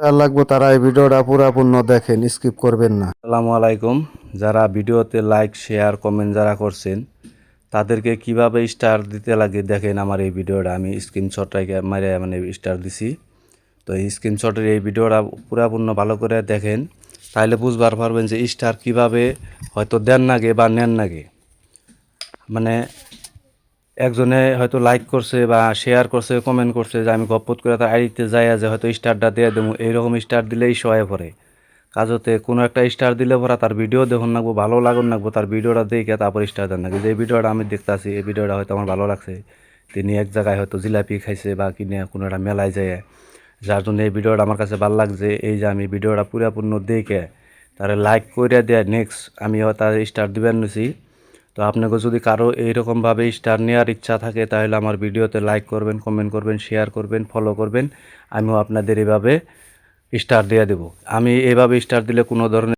আর লাগবে তারা এই ভিডিওটা পুরাপূর্ণ দেখেন, স্কিপ করবেন না। আসসালামু আলাইকুম। যারা ভিডিওতে লাইক শেয়ার কমেন্ট যারা করছেন তাদেরকে কিভাবে স্টার দিতে লাগে দেখেন। আমার এই ভিডিওটা আমি স্ক্রিনশটটাকে মারে মানে স্টার দিছি। তো এই স্ক্রিনশটের এই ভিডিওটা পুরাপূর্ণ ভালো করে দেখেন, তাহলে বুঝবার পারবেন যে স্টার কিভাবে হয়তো দেন নাগে বা নেন নাগে। মানে একজনে হয়তো লাইক করছে বা শেয়ার করছে কমেন্ট করছে যে আমি গপ্পত করে তার আইডিতে যাই যে হয়তো স্টারটা দিয়ে দেবো, এইরকম স্টার দিলেই সহায় পড়ে কাজতে কোনো একটা স্টার দিলে পরা তার ভিডিও দেখুন নাকবো, ভালো লাগুন নাকবো, তার ভিডিওটা দেখে তারপর স্টার দেন নাকি। যে ভিডিওটা আমি দেখতেছি এই ভিডিওটা হয়তো আমার ভালো লাগছে, তিনি এক জায়গায় হয়তো জিলাপি খাইছে বা কিনে কোনো একটা মেলায় যায়, যার জন্য এই ভিডিওটা আমার কাছে ভালো লাগছে। এই যে আমি ভিডিওটা পুরোপূর্ণ দেখে তারা লাইক করে দেয়, নেক্সট আমিও তার স্টার দিবেন নিছি। তো আপনাকে যদি কারো এইরকমভাবে স্টার নেওয়ার ইচ্ছা থাকে তাহলে আমার ভিডিওতে লাইক করবেন, কমেন্ট করবেন, শেয়ার করবেন, ফলো করবেন। আমিও আপনাদের এভাবে স্টার দিয়ে দেব। আমি এভাবে স্টার দিলে কোনো ধরনের